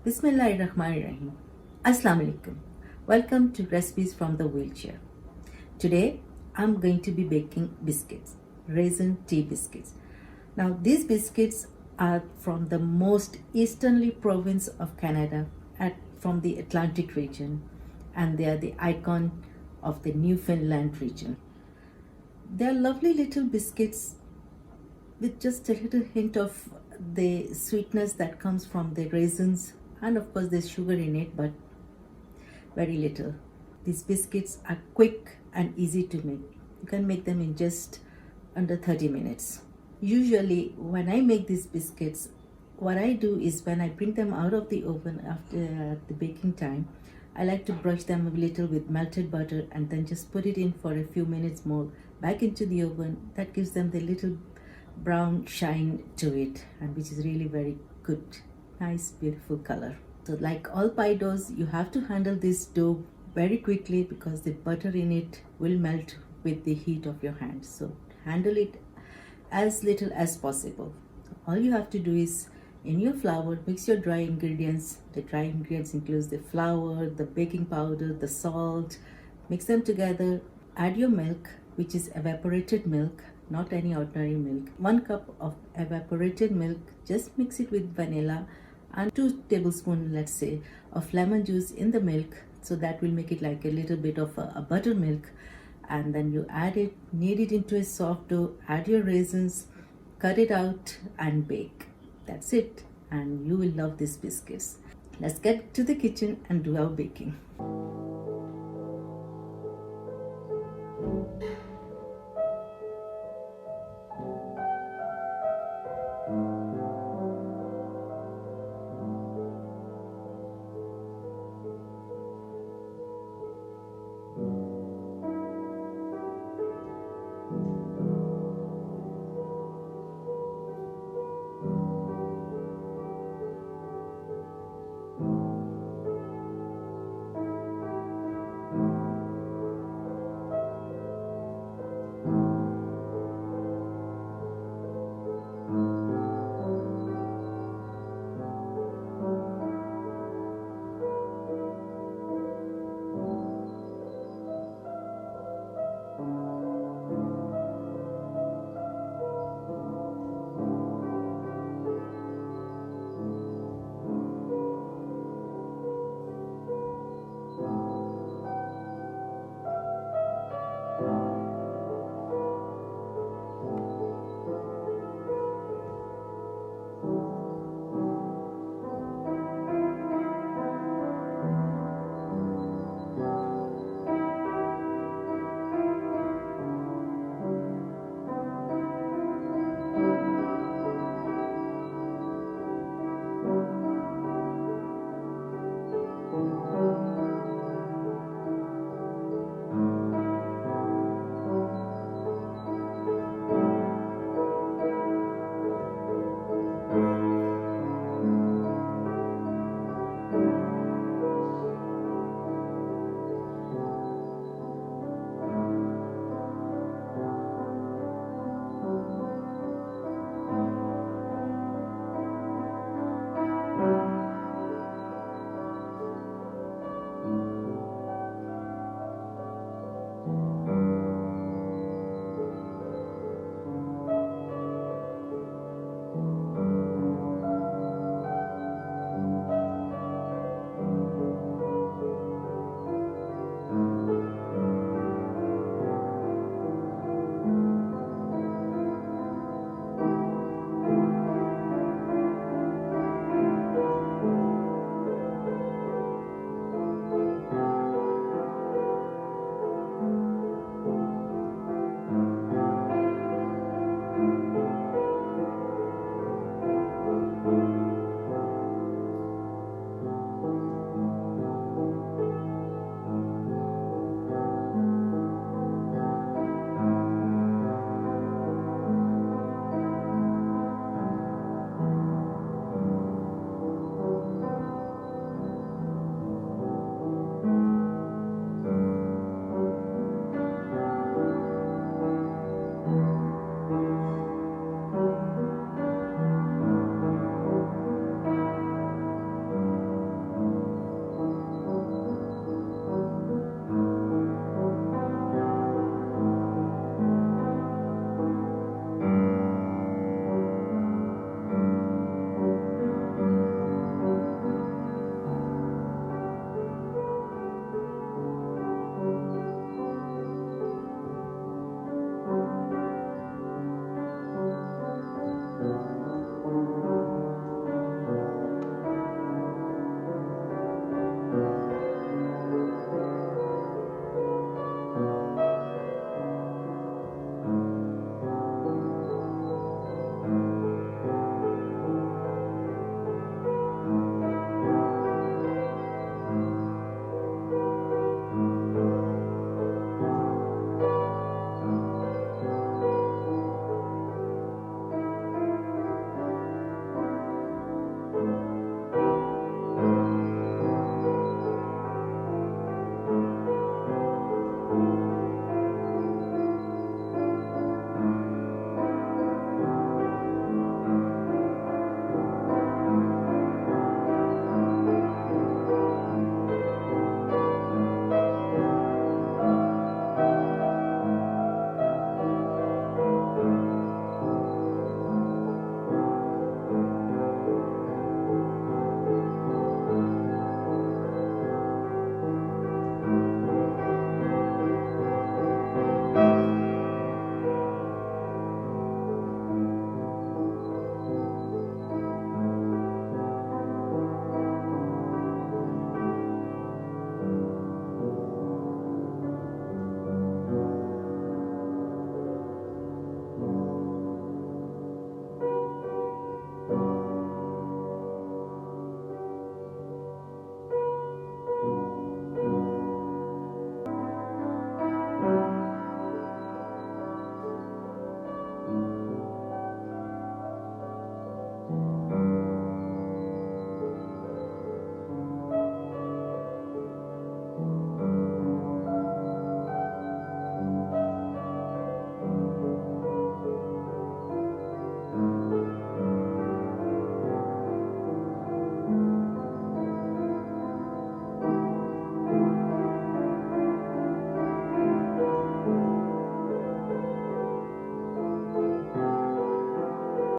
Bismillahirrahmanirrahim. Assalamu alaikum. Welcome to Recipes from the Wheelchair. Today I'm going to be baking biscuits, Raisin Tea Biscuits. Now these biscuits are from the most easterly province of Canada, from the Atlantic region, and they are the icon of the Newfoundland region. They are lovely little biscuits with just a little hint of the sweetness that comes from the raisins, and of course there's sugar in it, but very little. These biscuits are quick and easy to make. You can make them in just under 30 minutes. Usually when I make these biscuits, what I do is when I bring them out of the oven after the baking time, I like to brush them a little with melted butter and then just put it in for a few minutes more back into the oven. That gives them the little brown shine to it, and which is really very good, nice, beautiful color. So like all pie doughs, you have to handle this dough very quickly because the butter in it will melt with the heat of your hand. So handle it as little as possible. All you have to do is, in your flour, mix your dry ingredients. The dry ingredients includes the flour, the baking powder, the salt. Mix them together. Add your milk, which is evaporated milk, not any ordinary milk. 1 cup of evaporated milk. Just mix it with vanilla and 2 tablespoons, let's say, of lemon juice in the milk. So that will make it like a little bit of a buttermilk. And then you add it, knead it into a soft dough, add your raisins, cut it out and bake. That's it, and you will love these biscuits. Let's get to the kitchen and do our baking.